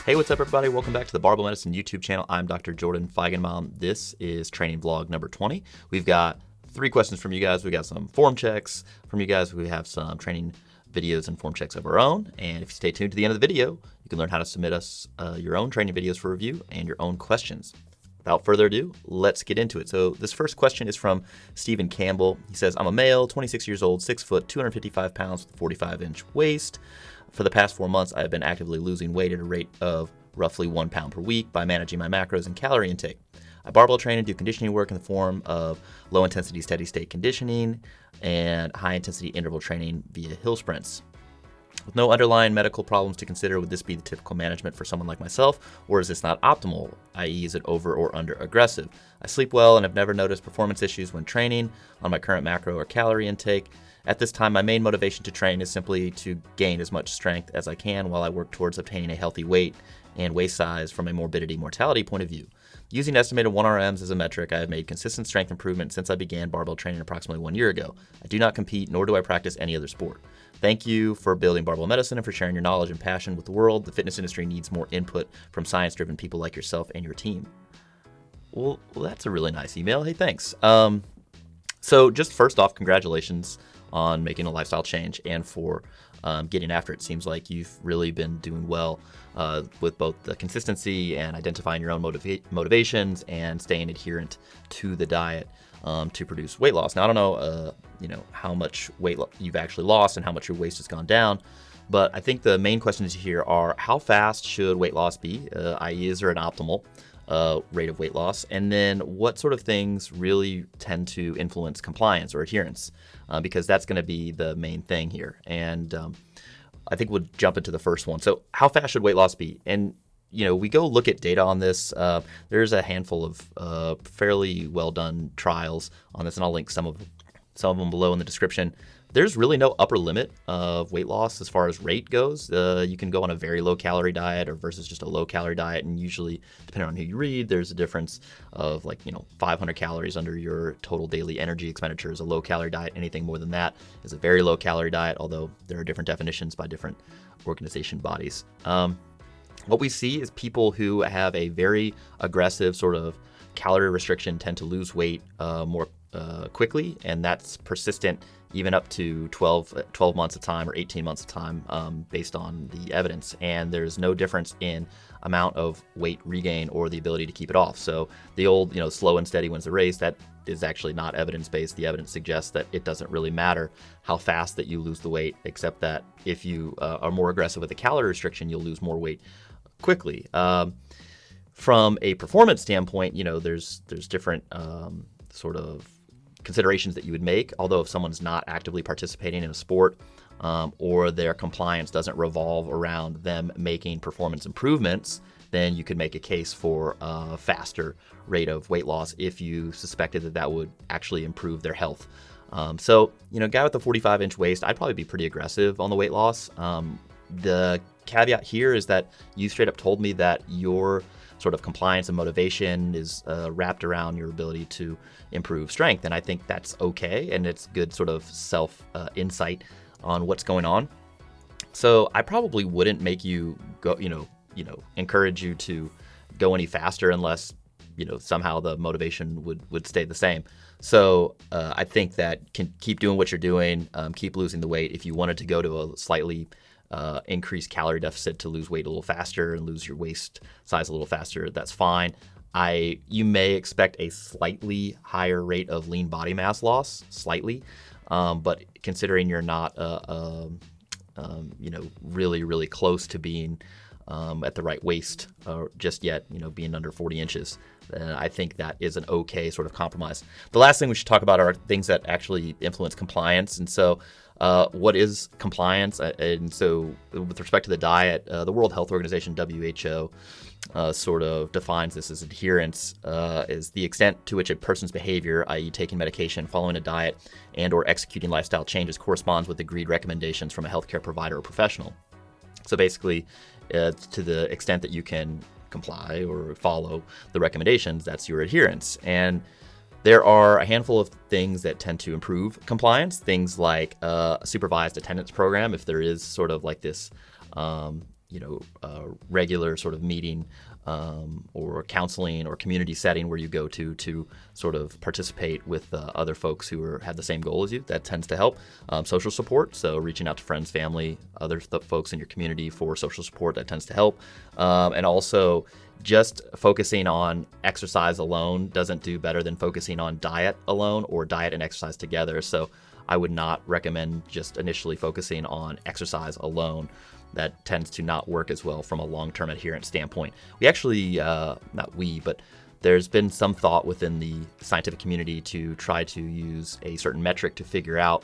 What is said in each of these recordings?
Hey, what's up, everybody? Welcome back to the Barbell Medicine YouTube channel. I'm Dr. Jordan Feigenbaum. This is training vlog number 20. We've got 3 questions from you guys. We got some form checks from you guys. We have some training videos and form checks of our own. And if you stay tuned to the end of the video, you can learn how to submit us your own training videos for review and your own questions. Without further ado, let's get into it. So this first question is from Stephen Campbell. He says, I'm a male, 26 years old, 6 foot, 255 pounds with a 45-inch waist. For the past 4 months, I have been actively losing weight at a rate of roughly 1 pound per week by managing my macros and calorie intake. I barbell train and do conditioning work in the form of low-intensity steady-state conditioning and high-intensity interval training via hill sprints. With no underlying medical problems to consider, would this be the typical management for someone like myself, or is this not optimal, i.e. is it over or under aggressive? I sleep well and have never noticed performance issues when training on my current macro or calorie intake. At this time, my main motivation to train is simply to gain as much strength as I can while I work towards obtaining a healthy weight and waist size from a morbidity mortality point of view. Using estimated 1RMs as a metric, I have made consistent strength improvement since I began barbell training approximately 1 year ago. I do not compete, nor do I practice any other sport. Thank you for building Barbell Medicine and for sharing your knowledge and passion with the world. The fitness industry needs more input from science-driven people like yourself and your team. Well, that's a really nice email. Hey, thanks. So just first off, congratulations on making a lifestyle change and for getting after it. Seems like you've really been doing well with both the consistency and identifying your own motivations and staying adherent to the diet to produce weight loss. Now, I don't know, how much weight you've actually lost and how much your waist has gone down, but I think the main questions here are how fast should weight loss be, i.e. is there an optimal rate of weight loss, and then what sort of things really tend to influence compliance or adherence, because that's going to be the main thing here. And I think we'll jump into the first one. So how fast should weight loss be? And we go look at data on this. There's a handful of fairly well done trials on this, and I'll link some of them below in the description. There's really no upper limit of weight loss as far as rate goes. You can go on a very low calorie diet or versus just a low calorie diet, and usually, depending on who you read, there's a difference of 500 calories under your total daily energy expenditure is a low calorie diet. Anything more than that is a very low calorie diet, although there are different definitions by different organization bodies. What we see is people who have a very aggressive sort of calorie restriction tend to lose weight more quickly, and that's persistent even up to 12 months of time or 18 months of time based on the evidence. And there's no difference in amount of weight regain or the ability to keep it off. So the old, slow and steady wins the race, that is actually not evidence-based. The evidence suggests that it doesn't really matter how fast that you lose the weight, except that if you are more aggressive with a calorie restriction, you'll lose more weight quickly. From a performance standpoint, there's different sort of considerations that you would make. Although if someone's not actively participating in a sport or their compliance doesn't revolve around them making performance improvements, then you could make a case for a faster rate of weight loss if you suspected that would actually improve their health. So, guy with a 45-inch waist, I'd probably be pretty aggressive on the weight loss. The caveat here is that you straight up told me that your sort of compliance and motivation is wrapped around your ability to improve strength. And I think that's okay. And it's good sort of self insight on what's going on. So I probably wouldn't make you go, encourage you to go any faster unless, somehow the motivation would stay the same. So I think that can keep doing what you're doing, keep losing the weight. If you wanted to go to a slightly increased calorie deficit to lose weight a little faster and lose your waist size a little faster, that's fine. You may expect a slightly higher rate of lean body mass loss, slightly, but considering you're not, really, really close to being at the right waist just yet, being under 40 inches, I think that is an okay sort of compromise. The last thing we should talk about are things that actually influence compliance. And so what is compliance? And so with respect to the diet, the World Health Organization, WHO, sort of defines this as adherence is the extent to which a person's behavior, i.e. taking medication, following a diet, and or executing lifestyle changes corresponds with agreed recommendations from a healthcare provider or professional. So basically, to the extent that you can comply or follow the recommendations, that's your adherence. And there are a handful of things that tend to improve compliance, things like a supervised attendance program, if there is sort of like this, regular sort of meeting or counseling or community setting where you go to sort of participate with other folks who have the same goal as you. That tends to help. Social support, so reaching out to friends, family, other folks in your community for social support, that tends to help. And also just focusing on exercise alone doesn't do better than focusing on diet alone or diet and exercise together. So I would not recommend just initially focusing on exercise alone. That tends to not work as well from a long-term adherence standpoint. We actually, but there's been some thought within the scientific community to try to use a certain metric to figure out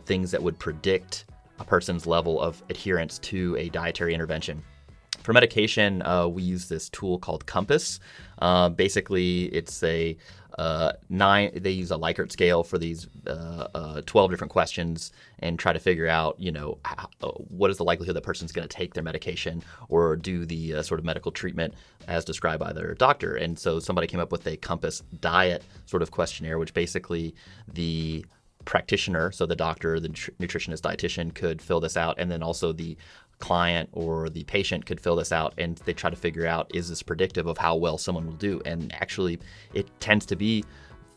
things that would predict a person's level of adherence to a dietary intervention. For medication, we use this tool called Compass. Basically, it's they use a Likert scale for these 12 different questions and try to figure out, what is the likelihood that person's going to take their medication or do the sort of medical treatment as described by their doctor. And so somebody came up with a Compass diet sort of questionnaire, which basically the practitioner, so the doctor, the nutritionist, dietitian could fill this out, and then also the client or the patient could fill this out, and they try to figure out, is this predictive of how well someone will do? And actually it tends to be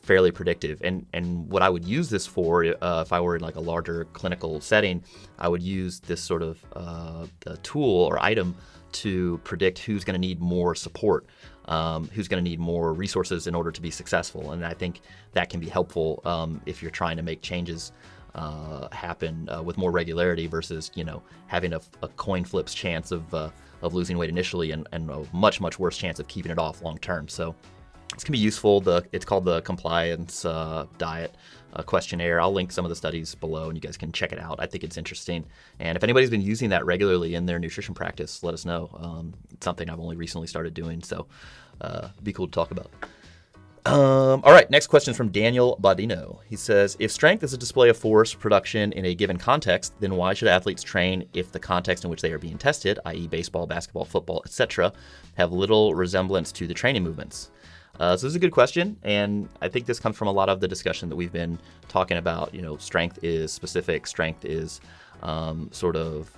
fairly predictive. And what I would use this for, if I were in like a larger clinical setting, I would use this sort of tool or item to predict who's going to need more support, who's going to need more resources in order to be successful. And I think that can be helpful if you're trying to make changes happen with more regularity versus having a coin flips chance of losing weight initially and a much worse chance of keeping it off long term. So this can be useful. It's called the Compliance Diet Questionnaire. I'll link some of the studies below and you guys can check it out. I think it's interesting. And if anybody's been using that regularly in their nutrition practice, let us know. It's something I've only recently started doing, so be cool to talk about. All right, next question is from Daniel Bodino. He says, if strength is a display of force production in a given context, then why should athletes train if the context in which they are being tested, i.e. baseball, basketball, football, etc., have little resemblance to the training movements? So this is a good question, and I think this comes from a lot of the discussion that we've been talking about. Strength is specific, strength is sort of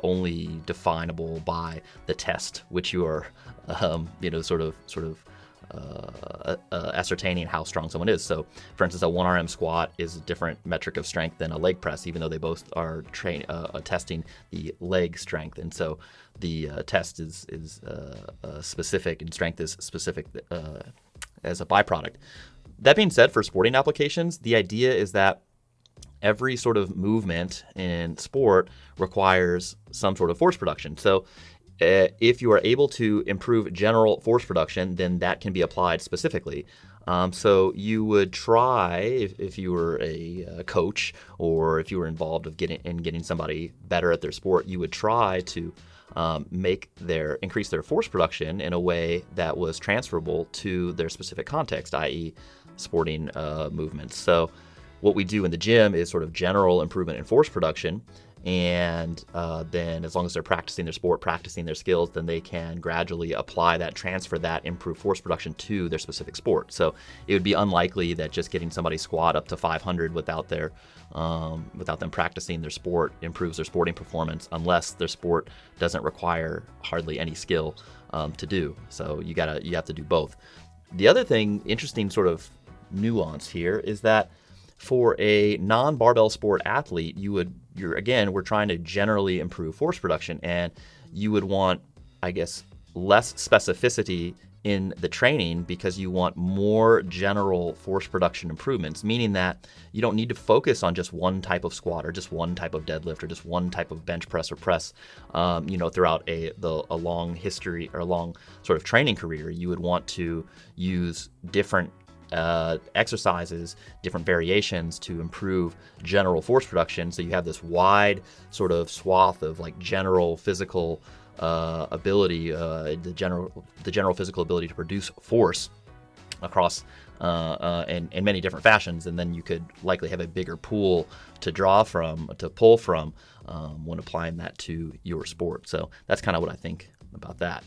only definable by the test, which you are, sort of ascertaining how strong someone is. So, for instance, a 1RM squat is a different metric of strength than a leg press, even though they both are testing the leg strength. And so the test is specific and strength is specific as a byproduct. That being said, for sporting applications, the idea is that every sort of movement in sport requires some sort of force production. So if you are able to improve general force production, then that can be applied specifically. So you would try, if you were a coach or if you were involved of getting somebody better at their sport, you would try to increase their force production in a way that was transferable to their specific context, i.e. sporting movements. So what we do in the gym is sort of general improvement in force production. And then as long as they're practicing their sport, practicing their skills, then they can gradually apply that, transfer that improved force production to their specific sport. So it would be unlikely that just getting somebody squat up to 500 without them practicing their sport improves their sporting performance unless their sport doesn't require hardly any skill to do. So you have to do both. The other thing, interesting sort of nuance here, is that for a non-barbell sport athlete, we're trying to generally improve force production, and you would want, I guess, less specificity in the training because you want more general force production improvements, meaning that you don't need to focus on just one type of squat or just one type of deadlift or just one type of bench press or press, throughout a long history or a long sort of training career. You would want to use different exercises, different variations to improve general force production. So you have this wide sort of swath of like general physical ability, the general physical ability to produce force across in many different fashions, and then you could likely have a bigger pool to pull from when applying that to your sport. So that's kind of what I think about that.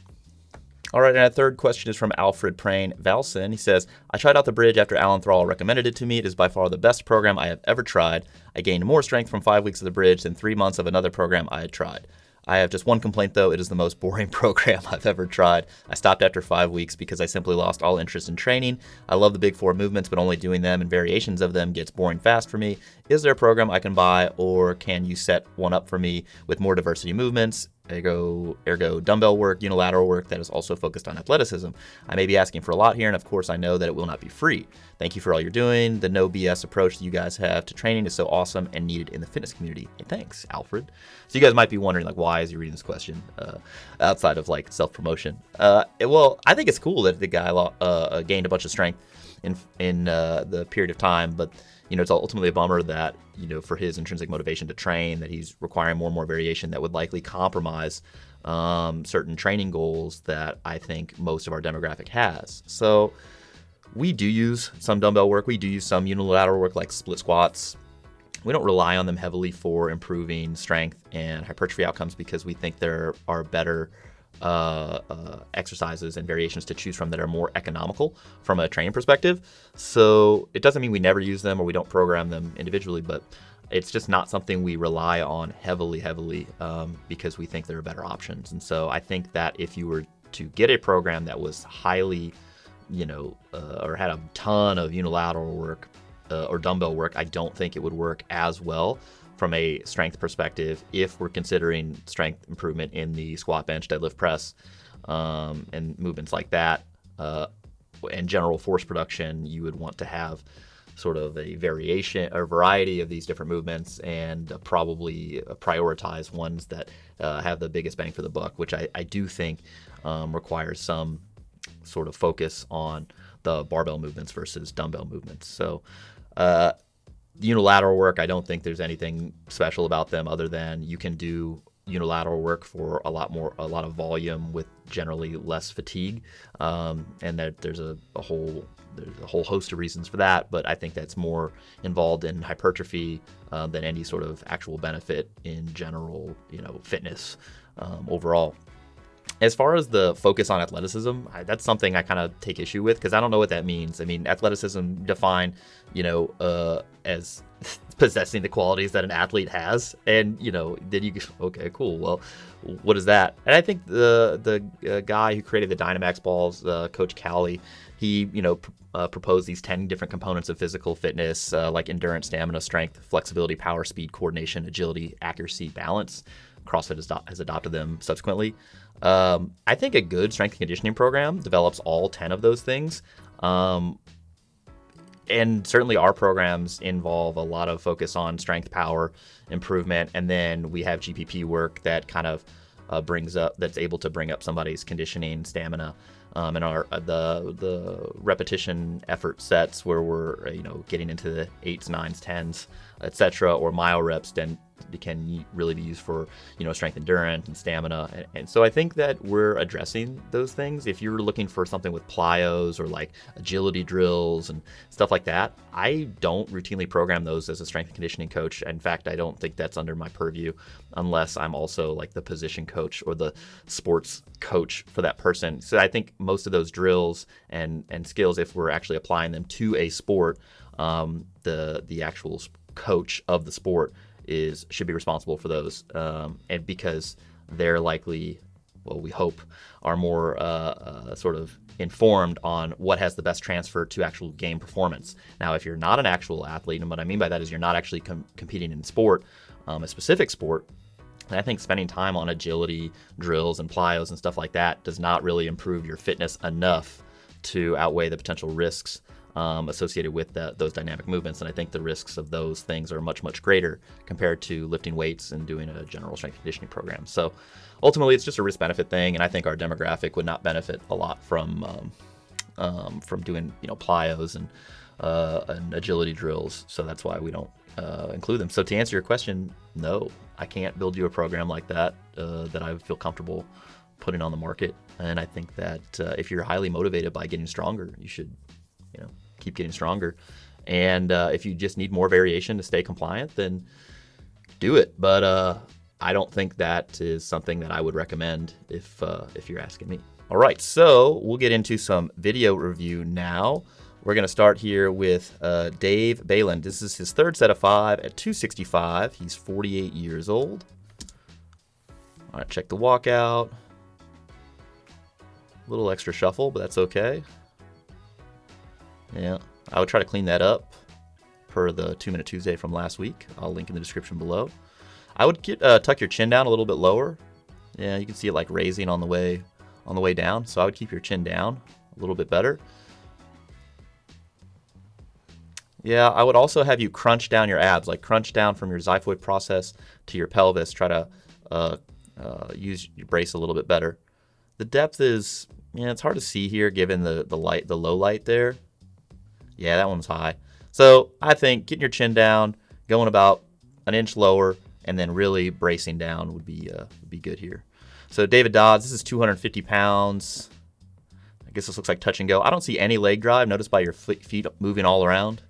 All right, and our third question is from Alfred Prain Valson. He says, I tried out the bridge after Alan Thrall recommended it to me. It is by far the best program I have ever tried. I gained more strength from 5 weeks of the bridge than 3 months of another program I had tried. I have just one complaint, though. It is the most boring program I've ever tried. I stopped after 5 weeks because I simply lost all interest in training. I love the big 4 movements, but only doing them and variations of them gets boring fast for me. Is there a program I can buy, or can you set one up for me with more diversity movements? Ergo dumbbell work, unilateral work that is also focused on athleticism. I may be asking for a lot here, and of course I know that it will not be free. Thank you for all you're doing. The no BS approach that you guys have to training is so awesome and needed in the fitness community. Hey, thanks, Alfred. So you guys might be wondering, like, why is he reading this question outside of like self-promotion? Well, I think it's cool that the guy gained a bunch of strength in the period of time, but it's ultimately a bummer that, for his intrinsic motivation to train, that he's requiring more and more variation that would likely compromise certain training goals that I think most of our demographic has. So we do use some dumbbell work. We do use some unilateral work like split squats. We don't rely on them heavily for improving strength and hypertrophy outcomes because we think there are better exercises and variations to choose from that are more economical from a training perspective. So it doesn't mean we never use them or we don't program them individually, but it's just not something we rely on heavily because we think there are better options. And so I think that if you were to get a program that was highly, or had a ton of unilateral work or dumbbell work, I don't think it would work as well from a strength perspective if we're considering strength improvement in the squat, bench, deadlift, press, and movements like that, and general force production. You would want to have sort of a variation or variety of these different movements and probably prioritize ones that have the biggest bang for the buck, which I do think requires some sort of focus on the barbell movements versus dumbbell movements. So unilateral work, I don't think there's anything special about them other than you can do unilateral work for a lot of volume with generally less fatigue, and that there's a whole host of reasons for that, but I think that's more involved in hypertrophy than any sort of actual benefit in general, fitness overall. As far as the focus on athleticism, that's something I kind of take issue with because I don't know what that means. I mean, athleticism defined, as possessing the qualities that an athlete has, and then you go, okay, cool. Well, what is that? And I think the guy who created the Dynamax balls, Coach Cowley, he proposed these 10 different components of physical fitness, like endurance, stamina, strength, flexibility, power, speed, coordination, agility, accuracy, balance. CrossFit has adopted them subsequently. I think a good strength and conditioning program develops all 10 of those things. And certainly our programs involve a lot of focus on strength, power, improvement. And then we have GPP work that kind of that's able to bring up somebody's conditioning, stamina, and the repetition effort sets where we're, getting into the 8s, 9s, 10s, etc., or mile reps, then can really be used for, strength, endurance, and stamina. And so I think that we're addressing those things. If you're looking for something with plyos or like agility drills and stuff like that, I don't routinely program those as a strength and conditioning coach. In fact, I don't think that's under my purview unless I'm also like the position coach or the sports coach for that person. So I think most of those drills and skills, if we're actually applying them to a sport, the actual coach of the sport should be responsible for those, and because they're likely, well, we hope, are more sort of informed on what has the best transfer to actual game performance. Now, if you're not an actual athlete, and what I mean by that is you're not actually competing in sport, a specific sport, and I think spending time on agility drills and plyos and stuff like that does not really improve your fitness enough to outweigh the potential risks associated with those dynamic movements. And I think the risks of those things are much, much greater compared to lifting weights and doing a general strength conditioning program. So ultimately, it's just a risk-benefit thing, and I think our demographic would not benefit a lot from doing plyos and agility drills. So that's why we don't include them. So to answer your question, no, I can't build you a program like that that I feel comfortable putting on the market. And I think that if you're highly motivated by getting stronger, you should keep getting stronger. And if you just need more variation to stay compliant, then do it. But I don't think that is something that I would recommend if you're asking me. All right, so we'll get into some video review now. We're going to start here with Dave Balin. This is his third set of 5 at 265. He's 48 years old. All right, check the walkout. A little extra shuffle, but that's okay. Yeah, I would try to clean that up per the 2-Minute Tuesday from last week. I'll link in the description below. I would tuck your chin down a little bit lower. Yeah, you can see it like raising on the way down. So I would keep your chin down a little bit better. Yeah, I would also have you crunch down your abs, like crunch down from your xiphoid process to your pelvis. Try to use your brace a little bit better. The depth is, it's hard to see here given the low light there. Yeah, that one's high. So I think getting your chin down, going about an inch lower, and then really bracing down would be good here. So David Dodds, this is 250 pounds. I guess this looks like touch and go. I don't see any leg drive. Notice by your feet moving all around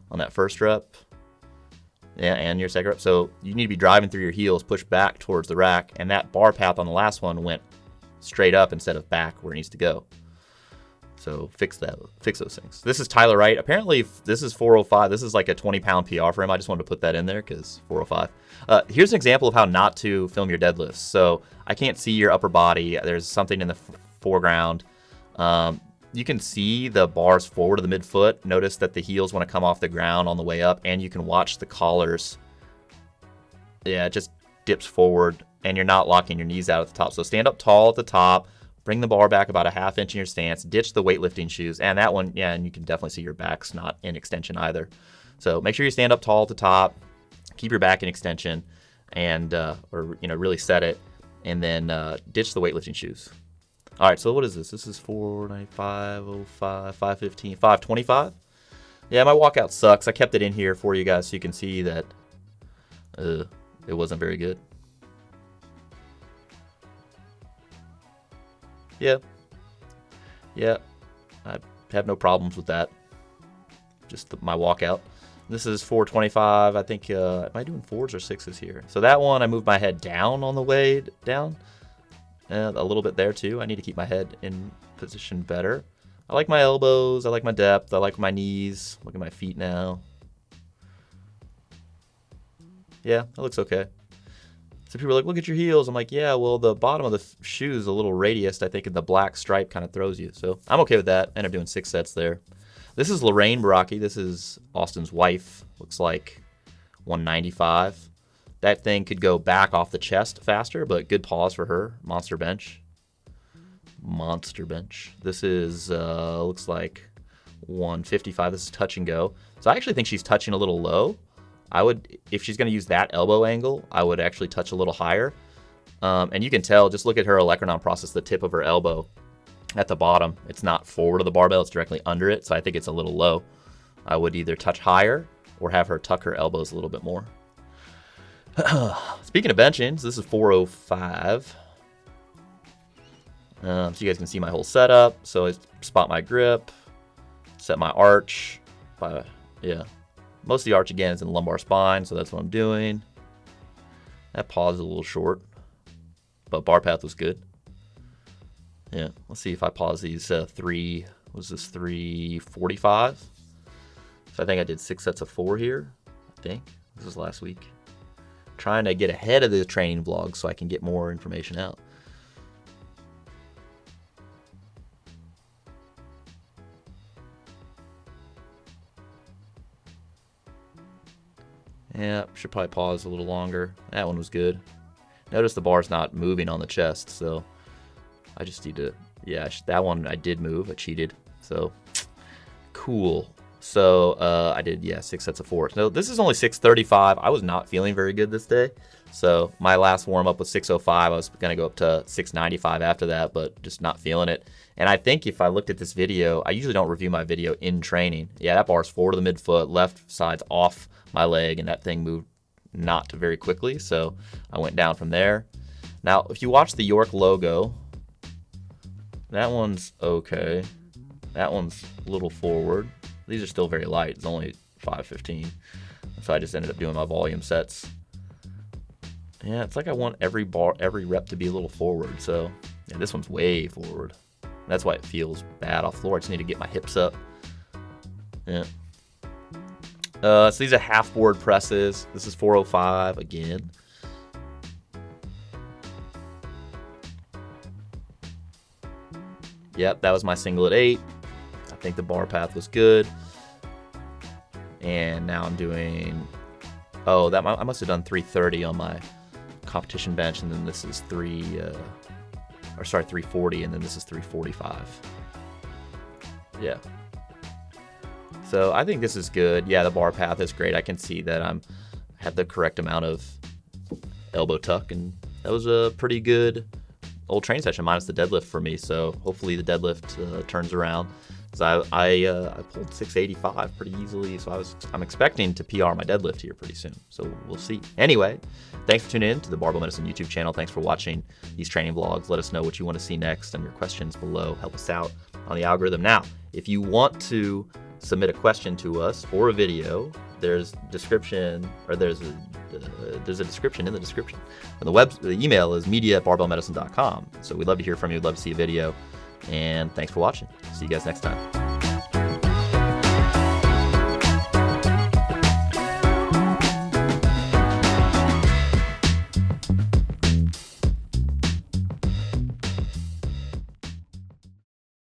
on that first rep. Yeah, and your second rep. So you need to be driving through your heels, push back towards the rack, and that bar path on the last one went straight up instead of back where it needs to go. So fix those things. This is Tyler Wright. Apparently this is 405. This is like a 20-pound PR for him. I just wanted to put that in there because 405. Here's an example of how not to film your deadlifts. So I can't see your upper body. There's something in the foreground. You can see the bars forward of the midfoot. Notice that the heels want to come off the ground on the way up, and you can watch the collars. Yeah, it just dips forward, and you're not locking your knees out at the top. So stand up tall at the top. Bring the bar back about a ½ inch in your stance. Ditch the weightlifting shoes. And that one, yeah, and you can definitely see your back's not in extension either. So make sure you stand up tall at the top. Keep your back in extension, and really set it, and then ditch the weightlifting shoes. All right, so what is this? This is 495, 05, 515, 525. Yeah, my walkout sucks. I kept it in here for you guys so you can see that it wasn't very good. Yeah, I have no problems with that. Just my walkout. This is 425. I think, am I doing 4s or 6s here? So that one, I moved my head down on the way down. A little bit there too. I need to keep my head in position better. I like my elbows. I like my depth. I like my knees. Look at my feet now. Yeah, that looks okay. So people are like, look at your heels. I'm like, yeah, well, the bottom of the shoe is a little radiused, I think, and the black stripe kind of throws you. So I'm okay with that. End up doing 6 sets there. This is Lorraine Baraki. This is Austin's wife. Looks like 195. That thing could go back off the chest faster, but good pause for her. Monster bench. This is, looks like 155. This is touch and go. So I actually think she's touching a little low. I would, if she's going to use that elbow angle, I would actually touch a little higher. And you can tell, just look at her olecranon process, the tip of her elbow at the bottom. It's not forward of the barbell, it's directly under it. So I think it's a little low. I would either touch higher or have her tuck her elbows a little bit more. Speaking of benching, so this is 405. So you guys can see my whole setup. So I spot my grip, set my arch. Most of the arch again is in the lumbar spine, so that's what I'm doing. That pause is a little short, but bar path was good. Yeah, let's see if I pause these 345. So I think I did 6 sets of 4 here. I think this was last week. Trying to get ahead of the training vlog so I can get more information out. Yeah, should probably pause a little longer. That one was good. Notice the bar's not moving on the chest, so I just need to, that one I did move. I cheated, so cool. So I did, 6 sets of 4. No, this is only 635. I was not feeling very good this day. So my last warm-up was 605. I was going to go up to 695 after that, but just not feeling it. And I think if I looked at this video, I usually don't review my video in training. Yeah, that bar's forward of the midfoot, left side's off my leg, and that thing moved not very quickly. So I went down from there. Now, if you watch the York logo, that one's okay. That one's a little forward. These are still very light. It's only 515. So I just ended up doing my volume sets. Yeah, it's like I want every rep to be a little forward. So yeah, this one's way forward. That's why it feels bad off floor. I just need to get my hips up. Yeah. So these are half board presses. This is 405 again. Yep, that was my single at 8. I think the bar path was good. And now I'm doing, I must have done 330 on my competition bench, and then this is 340, and then this is 345. Yeah. So I think this is good. Yeah, the bar path is great. I can see that I have the correct amount of elbow tuck, and that was a pretty good old training session minus the deadlift for me. So hopefully the deadlift turns around. So I pulled 685 pretty easily. So I'm expecting to PR my deadlift here pretty soon. So we'll see. Anyway, thanks for tuning in to the Barbell Medicine YouTube channel. Thanks for watching these training vlogs. Let us know what you want to see next and your questions below. Help us out on the algorithm. Now, if you want to submit a question to us or a video, there's a description in the description. And the email is media@barbellmedicine.com. So we'd love to hear from you. We'd love to see a video. And thanks for watching. See you guys next time.